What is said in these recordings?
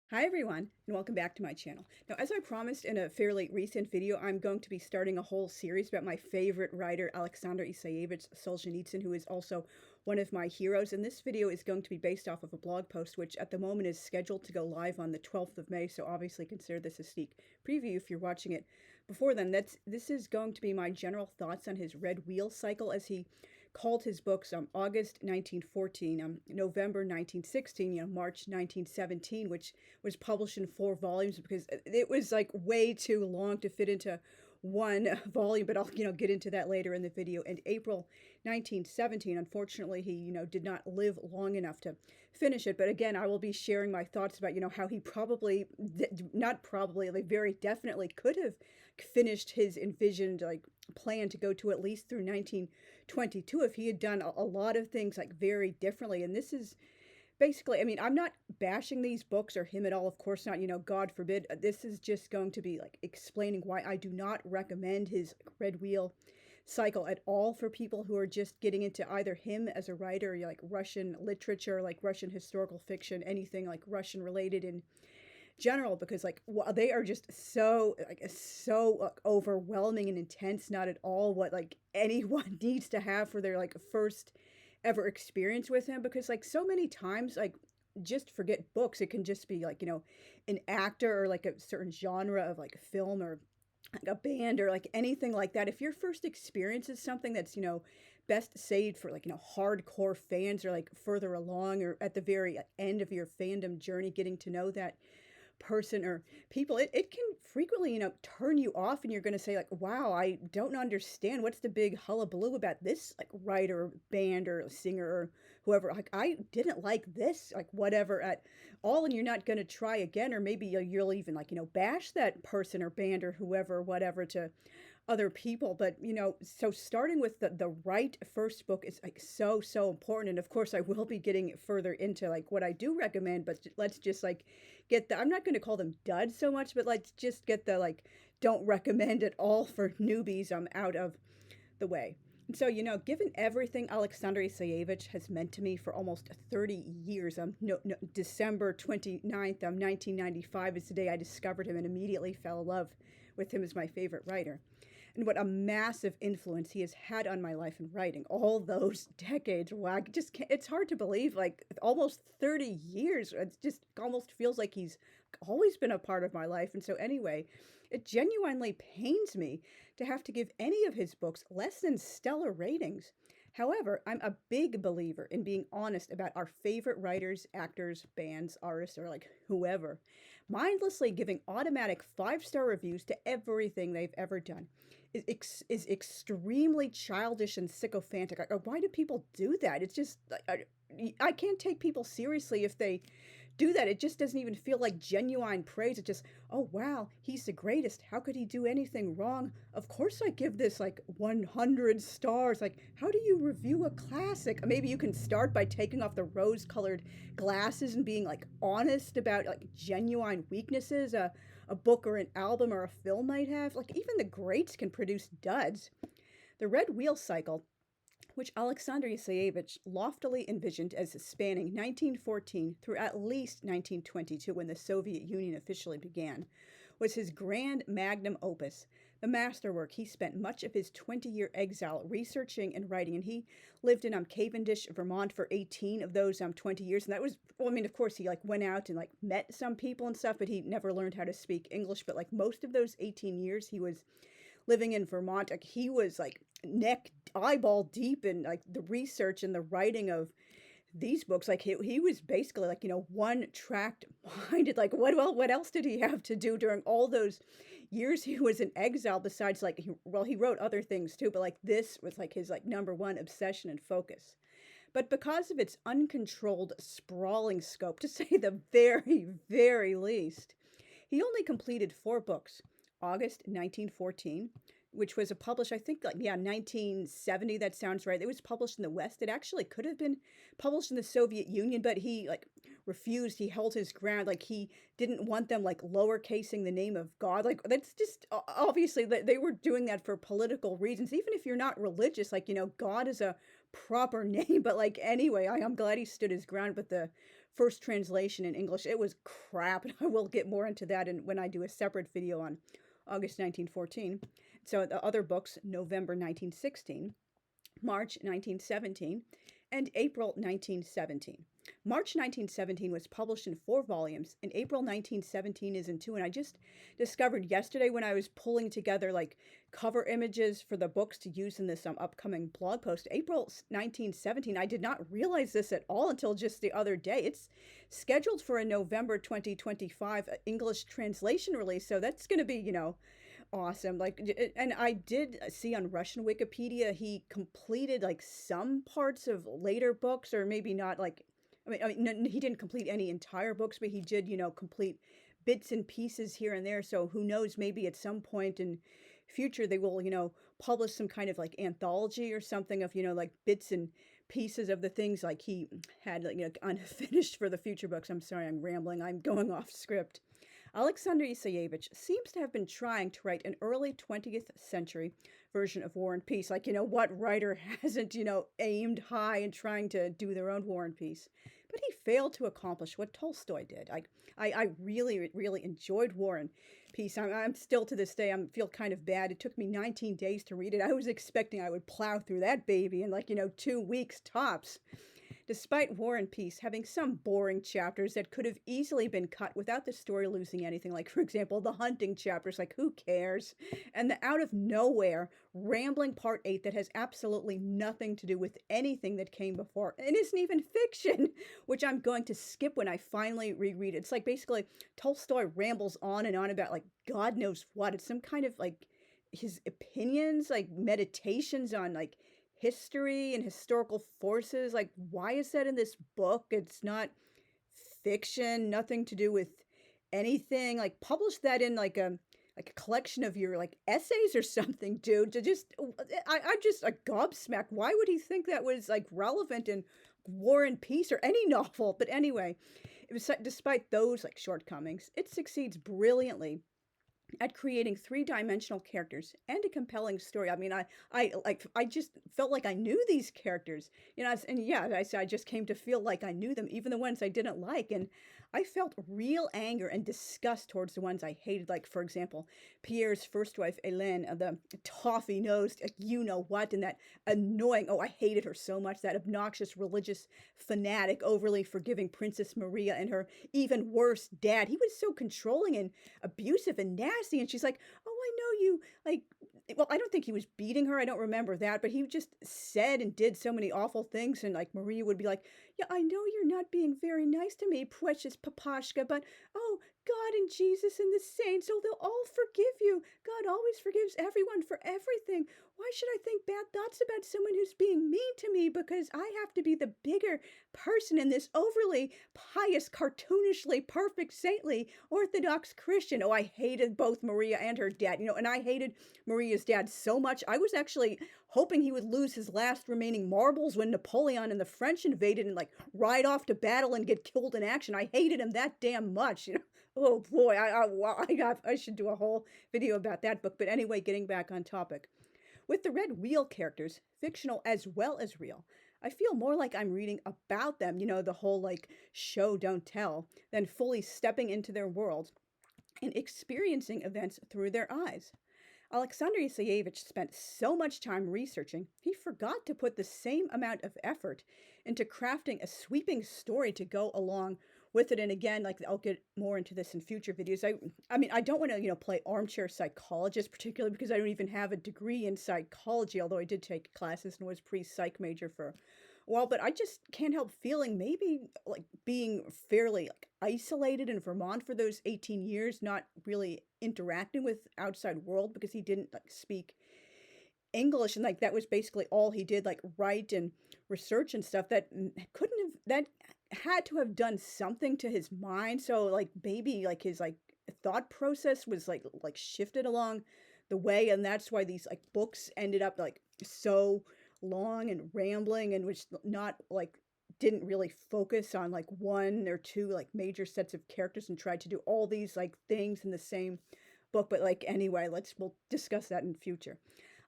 Hi everyone, and welcome back to my channel. Now, as I promised in a fairly recent video, I'm going to be starting a whole series about my favorite writer, Aleksandr Isayevich Solzhenitsyn, who is also one of my heroes. And this video is going to be based off of a blog post, which at the moment is scheduled to go live on the 12th of May. So obviously consider this a sneak preview if you're watching it before then. This is going to be my general thoughts on his Red Wheel cycle, as he called his books August 1914, November 1916, March 1917, which was published in 4 volumes because it was like way too long to fit into one volume, but I'll get into that later in the video. And April 1917, unfortunately, he did not live long enough to finish it. But again, I will be sharing my thoughts about how he probably, not probably, like very definitely could have finished his envisioned plan to go to at least through 1922 if he had done a lot of things very differently. And this is basically, I mean, I'm not bashing these books or him at all, of course not, God forbid. This is just going to be explaining why I do not recommend his Red Wheel cycle at all for people who are just getting into either him as a writer, Russian literature, Russian historical fiction, anything Russian related in general, because they are just so overwhelming and intense, not at all what anyone needs to have for their first ever experience with him. Because so many times, just forget books, it can just be an actor or a certain genre of film or a band or anything like that. If your first experience is something that's best saved for hardcore fans, or further along, or at the very end of your fandom journey, getting to know that person or people, it can frequently turn you off, and you're going to say wow, I don't understand what's the big hullabaloo about this writer or band or singer or whoever. I didn't like this whatever at all, and you're not going to try again, or maybe you'll even bash that person or band or whoever, whatever, to other people. But so starting with the right first book is so important. And of course I will be getting further into what I do recommend, but let's just get the, I'm not going to call them duds so much, but let's just get the don't recommend at all for newbies out of the way. And so, given everything Aleksandr Isayevich has meant to me for almost 30 years, December 29th, 1995 is the day I discovered him and immediately fell in love with him as my favorite writer. And what a massive influence he has had on my life in writing all those decades. Wow, I just can't, it's hard to believe, almost 30 years. It just almost feels like he's always been a part of my life. And so anyway, it genuinely pains me to have to give any of his books less than stellar ratings. However, I'm a big believer in being honest about our favorite writers, actors, bands, artists, or whoever. Mindlessly giving automatic 5-star reviews to everything they've ever done is extremely childish and sycophantic. Why do people do that? It's just, I can't take people seriously if they do that. It just doesn't even feel like genuine praise. It's just, oh wow, he's the greatest. How could he do anything wrong? Of course I give this 100 stars. How do you review a classic? Maybe you can start by taking off the rose-colored glasses and being honest about genuine weaknesses a book or an album or a film might have. Even the greats can produce duds. The Red Wheel cycle, which Aleksandr Isayevich loftily envisioned as spanning 1914 through at least 1922, when the Soviet Union officially began, was his grand magnum opus, the masterwork he spent much of his 20-year exile researching and writing. And he lived in Cavendish, Vermont for 18 of those 20 years. And that was, well, I mean, of course, he went out and met some people and stuff, but he never learned how to speak English. But most of those 18 years he was living in Vermont, he was neck eyeball deep in the research and the writing of these books. He was basically one tract minded. What else did he have to do during all those years he was in exile, besides he wrote other things too, but this was his number one obsession and focus. But because of its uncontrolled sprawling scope, to say the very, very least, he only completed 4 books. August 1914, which was published, I think, 1970. That sounds right. It was published in the West. It actually could have been published in the Soviet Union, but he refused. He held his ground. He didn't want them lowercasing the name of God. That's just obviously they were doing that for political reasons. Even if you're not religious, God is a proper name. But anyway, I'm glad he stood his ground with the first translation in English. It was crap, and I will get more into that when I do a separate video on August 1914. So the other books, November 1916, March 1917, and April 1917. March 1917 was published in 4 volumes, and April 1917 is in 2. And I just discovered yesterday when I was pulling together like cover images for the books to use in this upcoming blog post, April 1917, I did not realize this at all until just the other day. It's scheduled for a November 2025 English translation release, so that's going to be, awesome. And I did see on Russian Wikipedia he completed like some parts of later books, or maybe not like, he didn't complete any entire books, but he did, complete bits and pieces here and there. So who knows, maybe at some point in future they will, publish some kind of like anthology or something of, like bits and pieces of the things like he had, unfinished for the future books. I'm sorry, I'm rambling. I'm going off script. Aleksandr Isayevich seems to have been trying to write an early 20th century version of War and Peace. Like, what writer hasn't, aimed high and trying to do their own War and Peace? But he failed to accomplish what Tolstoy did. I really, really enjoyed War and Peace. I'm still to this day, I feel kind of bad. It took me 19 days to read it. I was expecting I would plow through that baby in 2 weeks tops. Despite War and Peace having some boring chapters that could have easily been cut without the story losing anything, like, for example, the hunting chapters, like, who cares? And the out of nowhere, rambling part 8 that has absolutely nothing to do with anything that came before, and isn't even fiction, which I'm going to skip when I finally reread it. It's like basically Tolstoy rambles on and on about, like, God knows what. It's some kind of, like, his opinions, like, meditations on, like, history and historical forces. Like, why is that in this book? It's not fiction, nothing to do with anything. Like, publish that in like a collection of your like essays or something, dude. I'm just a gobsmacked. Why would he think that was like relevant in War and Peace or any novel? But anyway, despite those like shortcomings, it succeeds brilliantly at creating 3-dimensional characters and a compelling story. I mean, I just felt like I knew these characters, I just came to feel like I knew them, even the ones I didn't like. And I felt real anger and disgust towards the ones I hated. Like, for example, Pierre's first wife, Hélène, the toffee-nosed, you-know-what, and that annoying, I hated her so much, that obnoxious religious fanatic, overly forgiving Princess Maria, and her even worse dad. He was so controlling and abusive and nasty, and she's like, I know you, like, well, I don't think he was beating her. I don't remember that, but he just said and did so many awful things, and like Maria would be like, yeah, I know you're not being very nice to me, precious Papashka, but oh, God and Jesus and the saints, they'll all forgive you. God always forgives everyone for everything. Why should I think bad thoughts about someone who's being mean to me? Because I have to be the bigger person in this overly pious, cartoonishly perfect, saintly, Orthodox Christian. I hated both Maria and her dad, and I hated Maria's dad so much. I was actually hoping he would lose his last remaining marbles when Napoleon and the French invaded and like ride off to battle and get killed in action. I hated him that damn much, Oh boy, I should do a whole video about that book. But anyway, getting back on topic. With the Red Wheel characters, fictional as well as real, I feel more like I'm reading about them, the whole like show don't tell, than fully stepping into their world and experiencing events through their eyes. Aleksandr Isayevich spent so much time researching, he forgot to put the same amount of effort into crafting a sweeping story to go along with it. And again, like, I'll get more into this in future videos. I mean, I don't want to, play armchair psychologist, particularly because I don't even have a degree in psychology, although I did take classes and was pre-psych major for a while. But I just can't help feeling maybe like being fairly like isolated in Vermont for those 18 years, not really interacting with outside world because he didn't like speak English, and like that was basically all he did, like write and research and stuff. That had to have done something to his mind. So like maybe like his like thought process was like shifted along the way, and that's why these like books ended up like so long and rambling, and which not like didn't really focus on like one or two like major sets of characters and tried to do all these like things in the same book. But like anyway, we'll discuss that in future.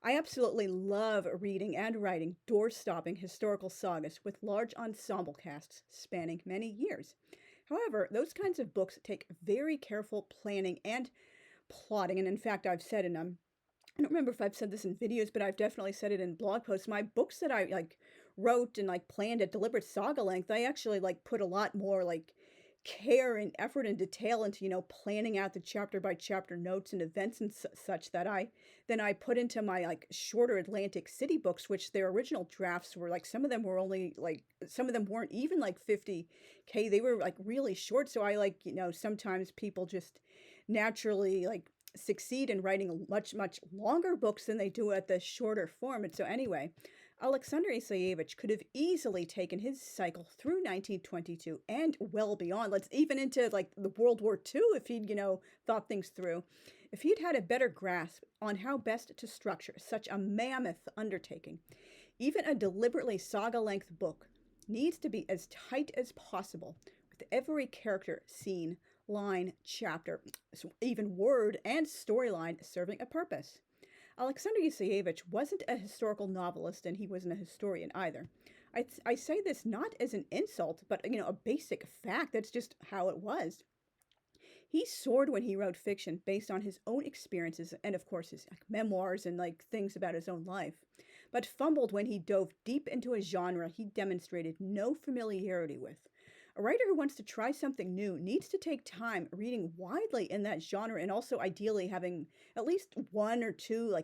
I absolutely love reading and writing door-stopping historical sagas with large ensemble casts spanning many years. However, those kinds of books take very careful planning and plotting. And in fact, I've said in I don't remember if I've said this in videos, but I've definitely said it in blog posts. My books that I wrote and planned at deliberate saga length, I actually put a lot more care and effort and detail into planning out the chapter by chapter notes and events and such that I then I put into my shorter Atlantic City books, which their original drafts were some of them were only some of them weren't even 50K. They were really short. So I sometimes people just naturally succeed in writing much longer books than they do at the shorter form. And so anyway, Aleksandr Isayevich could have easily taken his cycle through 1922 and well beyond. Let's even into the World War II if he'd thought things through. If he'd had a better grasp on how best to structure such a mammoth undertaking, even a deliberately saga-length book needs to be as tight as possible, with every character, scene, line, chapter, even word and storyline serving a purpose. Aleksandr Isayevich wasn't a historical novelist, and he wasn't a historian either. I say this not as an insult, but a basic fact. That's just how it was. He soared when he wrote fiction based on his own experiences and, of course, his memoirs and things about his own life, but fumbled when he dove deep into a genre he demonstrated no familiarity with. A writer who wants to try something new needs to take time reading widely in that genre, and also ideally having at least one or two,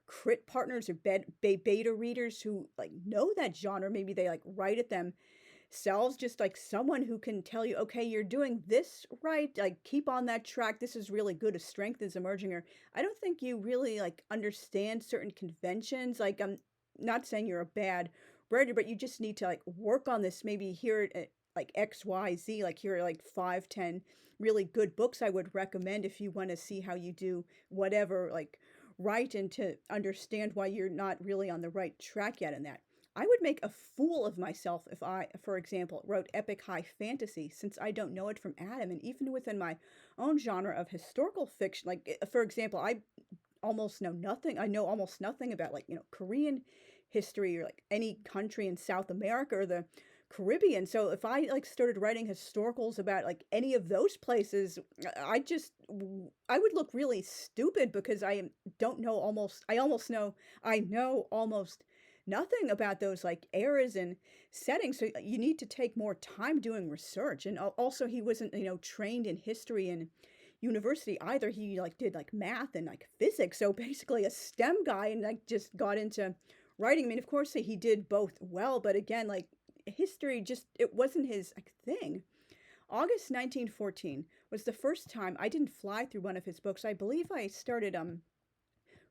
crit partners or beta readers who know that genre. Maybe they write it themselves, just someone who can tell you, okay, you're doing this right, keep on that track. This is really good. A strength is emerging. Or I don't think you really understand certain conventions. I'm not saying you're a bad writer, but you just need to work on this. Maybe hear it XYZ, here are 5-10 really good books I would recommend if you want to see how you do whatever right, and to understand why you're not really on the right track yet in that. I would make a fool of myself if I, for example, wrote epic high fantasy, since I don't know it from Adam. And even within my own genre of historical fiction, for example, I know almost nothing about Korean history or any country in South America or the Caribbean. So if I started writing historicals about any of those places, I would look really stupid, because I know almost nothing about those eras and settings. So you need to take more time doing research. And also, he wasn't trained in history in university either. He did math and physics. So basically a STEM guy, and just got into writing. I mean, of course he did both well, but again, history it wasn't his thing. August 1914 was the first time I didn't fly through one of his books. I believe I started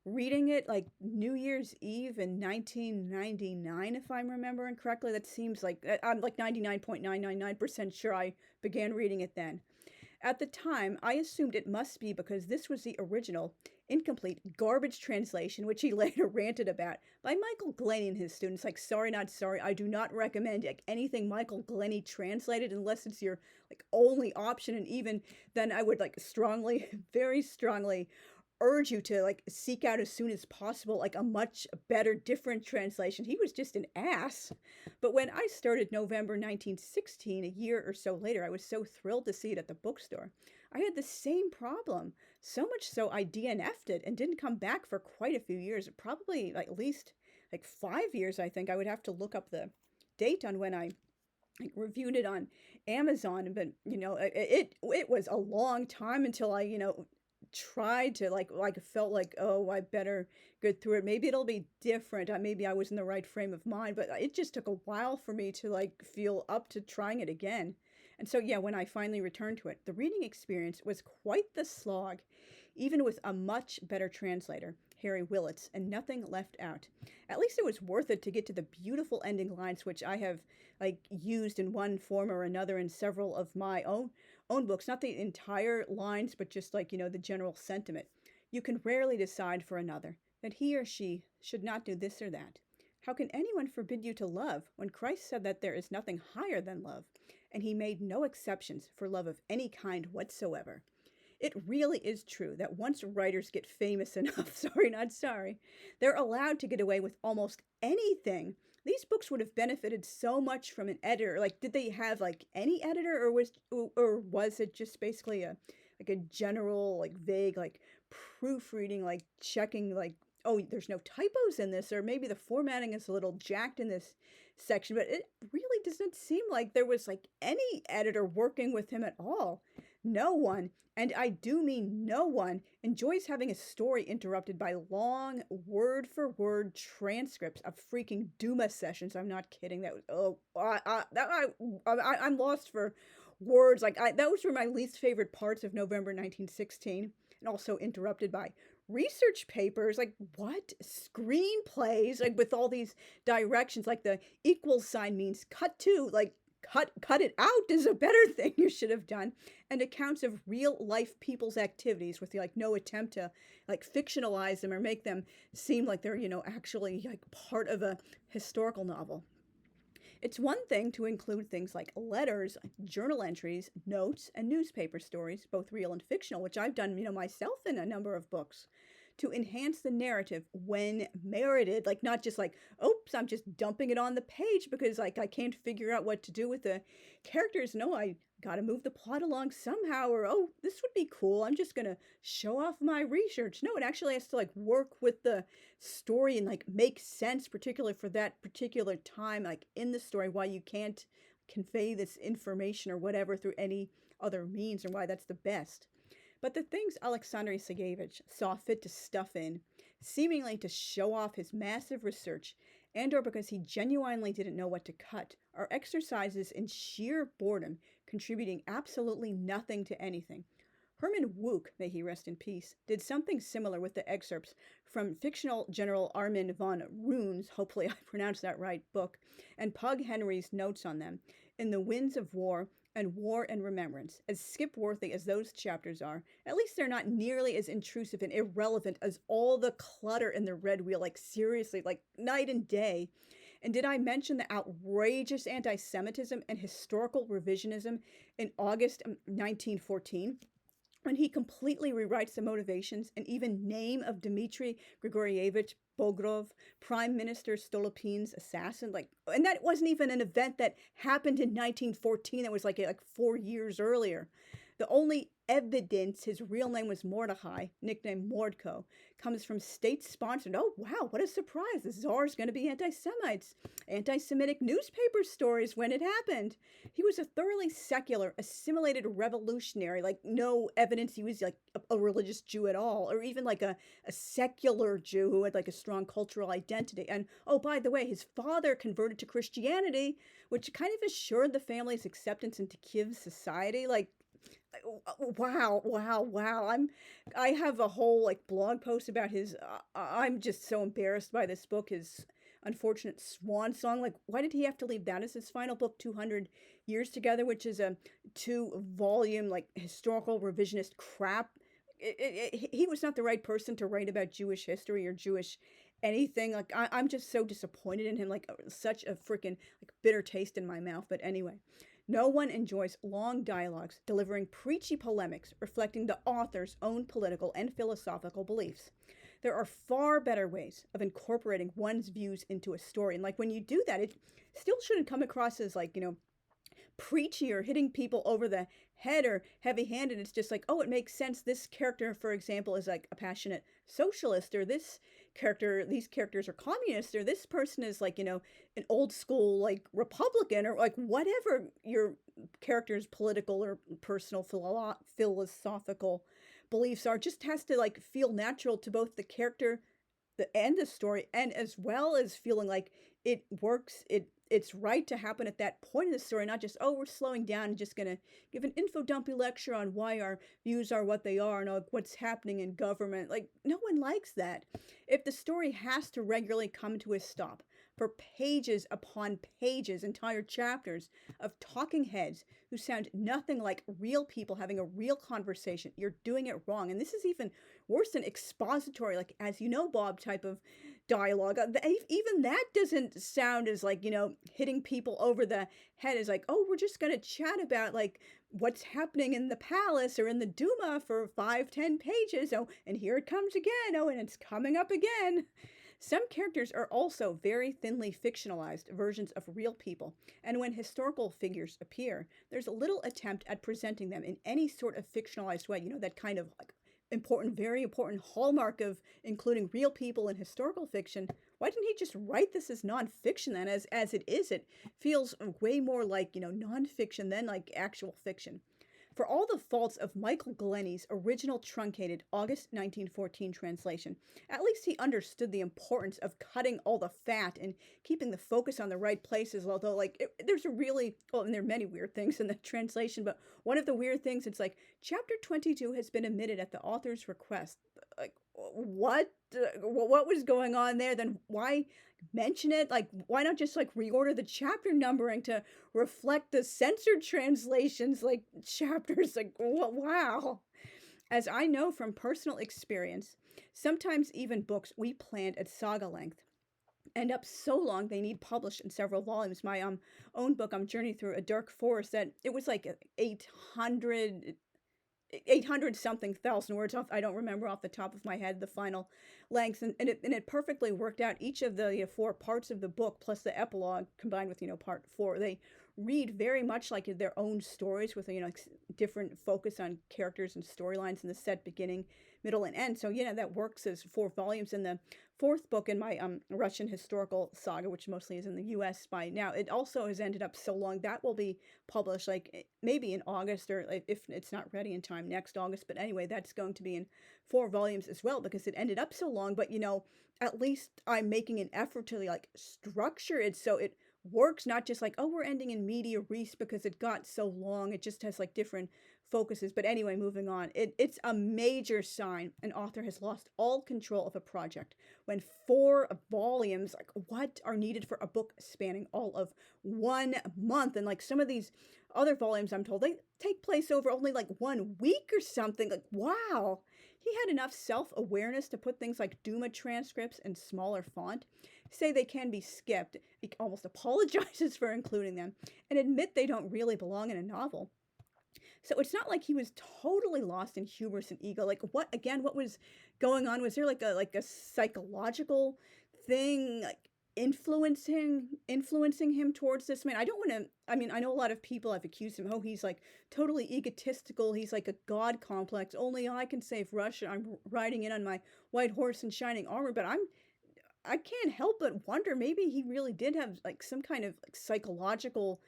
reading it New Year's Eve in 1999, if I'm remembering correctly. That seems I'm 99.999% sure I began reading it then. At the time, I assumed it must be because this was the original, incomplete, garbage translation, which he later ranted about, by Michael Glenny and his students. Sorry, not sorry. I do not recommend anything Michael Glenny translated unless it's your only option. And even then, I would strongly, very strongly urge you to seek out as soon as possible a much better, different translation. He was just an ass. But when I started November 1916, a year or so later, I was so thrilled to see it at the bookstore. I had the same problem, so much so I DNF'd it and didn't come back for quite a few years, probably at least 5 years. I think I would have to look up the date on when I reviewed it on Amazon, but it was a long time until I tried to felt oh, I better get through it. Maybe it'll be different. Maybe I was in the right frame of mind, but it just took a while for me to feel up to trying it again. And so yeah, when I finally returned to it, the reading experience was quite the slog, even with a much better translator, Harry Willits, and nothing left out. At least it was worth it to get to the beautiful ending lines, which I have used in one form or another in several of my own books. Not the entire lines, but just the general sentiment. You can rarely decide for another that he or she should not do this or that. How can anyone forbid you to love when Christ said that there is nothing higher than love, and he made no exceptions for love of any kind whatsoever? It really is true that once writers get famous enough, sorry, not sorry, they're allowed to get away with almost anything. These books would have benefited so much from an editor. Like, did they have like any editor, or was it just basically a like a general like vague like proofreading, like checking like, oh, there's no typos in this, or maybe the formatting is a little jacked in this section, but it really doesn't seem like there was like any editor working with him at all. No one, and I do mean no one, enjoys having a story interrupted by long, word for word transcripts of freaking Duma sessions. I'm not kidding. That was, I'm lost for words. Like, those were my least favorite parts of November 1916, and also interrupted by research papers. Like, what? Screenplays, like with all these directions, like the equal sign means cut to, like, cut it out is a better thing you should have done, and accounts of real life people's activities with like no attempt to like fictionalize them or make them seem like they're, actually like part of a historical novel. It's one thing to include things like letters, journal entries, notes, and newspaper stories, both real and fictional, which I've done, myself in a number of books, to enhance the narrative when merited, like not just like, oops, I'm just dumping it on the page because like I can't figure out what to do with the characters. No, I gotta move the plot along somehow, or oh, this would be cool, I'm just gonna show off my research. No, it actually has to like work with the story and like make sense, particularly for that particular time, like in the story, why you can't convey this information or whatever through any other means, and why that's the best. But the things Aleksandr Isayevich saw fit to stuff in, seemingly to show off his massive research, and or because he genuinely didn't know what to cut, are exercises in sheer boredom, contributing absolutely nothing to anything. Herman Wouk, may he rest in peace, did something similar with the excerpts from fictional General Armin von Ruhn's, hopefully I pronounced that right, book, and Pug Henry's notes on them, in The Winds of War and War and Remembrance. As skip-worthy as those chapters are, at least they're not nearly as intrusive and irrelevant as all the clutter in the Red Wheel, like seriously, like night and day. And did I mention the outrageous anti-Semitism and historical revisionism in August 1914? When he completely rewrites the motivations and even name of Dmitry Grigorievich Bogrov, Prime Minister Stolypin's assassin, like, and that wasn't even an event that happened in 1914. That was like 4 years earlier. The only evidence his real name was Mordechai, nicknamed Mordko, comes from state-sponsored, oh wow, what a surprise, the Tsar's going to be anti-Semites, anti-Semitic newspaper stories when it happened. He was a thoroughly secular, assimilated revolutionary, like no evidence he was like a religious Jew at all, or even like a secular Jew who had like a strong cultural identity. And oh, by the way, his father converted to Christianity, which kind of assured the family's acceptance into Kiev society. Like, wow. I have a whole like blog post about his, I'm just so embarrassed by this book, his unfortunate swan song. Like, why did he have to leave that as his final book, 200 Years Together, which is a 2-volume like historical revisionist crap. He was not the right person to write about Jewish history or Jewish anything. Like, I'm just so disappointed in him, like such a freaking like bitter taste in my mouth. But anyway, no one enjoys long dialogues delivering preachy polemics reflecting the author's own political and philosophical beliefs. There are far better ways of incorporating one's views into a story. And like when you do that, it still shouldn't come across as like, preachy or hitting people over the head or heavy-handed. It's just like, oh, it makes sense. This character, for example, is like a passionate socialist, or these characters are communists, or this person is like, an old school like Republican, or like whatever your character's political or personal philosophical beliefs are. Just has to like feel natural to both the character and the story, and as well as feeling like it works, it's right to happen at that point in the story, not just, oh, we're slowing down and just going to give an info-dumpy lecture on why our views are what they are and what's happening in government. Like, no one likes that. If the story has to regularly come to a stop for pages upon pages, entire chapters of talking heads who sound nothing like real people having a real conversation, you're doing it wrong. And this is even worse than expository, like, as you know, Bob, type of dialogue. Even that doesn't sound as like, hitting people over the head as like, oh, we're just going to chat about like what's happening in the palace or in the Duma for 5-10 pages. Oh, and here it comes again. Oh, and it's coming up again. Some characters are also very thinly fictionalized versions of real people, and when historical figures appear, there's a little attempt at presenting them in any sort of fictionalized way, that kind of like important, very important hallmark of including real people in historical fiction. Why didn't he just write this as nonfiction then? As it is, it feels way more like, nonfiction than like actual fiction. For all the faults of Michael Glenny's original truncated August 1914 translation, at least he understood the importance of cutting all the fat and keeping the focus on the right places, although, there's a really, well, and there are many weird things in the translation, but one of the weird things, it's like, chapter 22 has been omitted at the author's request. Like, what? What was going on there? Then why mention it? Like, why not just like reorder the chapter numbering to reflect the censored translations, like chapters? Like, wow. As I know from personal experience, sometimes even books we planned at saga length end up so long they need published in several volumes. My own book, Journey Through a Dark Forest, that it was like 800 something thousand words off. I don't remember off the top of my head the final length, and it perfectly worked out. Each of the 4 parts of the book plus the epilogue combined with part 4, they read very much like their own stories with different focus on characters and storylines in the set beginning, middle, and end. So that works as 4 volumes. In the 4th book in my Russian historical saga, which mostly is in the US by now, it also has ended up so long that will be published like maybe in August, or if it's not ready in time, next August. But anyway, that's going to be in 4 volumes as well because it ended up so long. But at least I'm making an effort to like structure it so it works, not just like, oh, we're ending in media res because it got so long. It just has like different focuses. But anyway, moving on. It's a major sign an author has lost all control of a project when 4 volumes, like what are needed for a book spanning all of 1 month. And like some of these other volumes, I'm told, they take place over only like 1 week or something. Like, wow. He had enough self-awareness to put things like Duma transcripts in smaller font, say they can be skipped, he almost apologizes for including them, and admit they don't really belong in a novel. So it's not like he was totally lost in hubris and ego. Like what was going on? Was there like a psychological thing like influencing him towards this? I know a lot of people have accused him, oh, he's like totally egotistical, he's like a god complex, only I can save Russia, I'm riding in on my white horse in shining armor. But I can't help but wonder, maybe he really did have like some kind of like psychological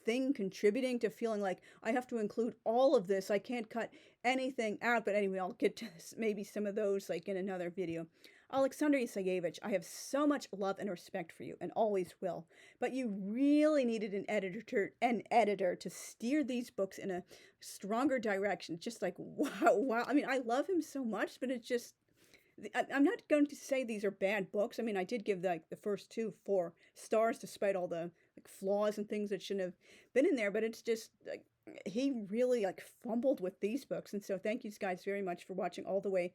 thing contributing to feeling like I have to include all of this, I can't cut anything out. But anyway, I'll get to maybe some of those like in another video. Aleksandr Isayevich, I have so much love and respect for you and always will, but you really needed an editor to steer these books in a stronger direction. Just like wow. I love him so much, but it's just, I'm not going to say these are bad books. I did give the first 2 4 stars despite all the like flaws and things that shouldn't have been in there, but it's just like he really like fumbled with these books. And so thank you guys very much for watching all the way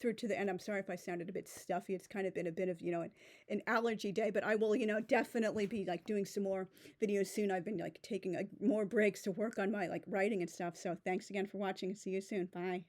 through to the end. I'm sorry if I sounded a bit stuffy. It's kind of been a bit of, an allergy day, but I will, definitely be like doing some more videos soon. I've been like taking more breaks to work on my like writing and stuff. So thanks again for watching and see you soon. Bye.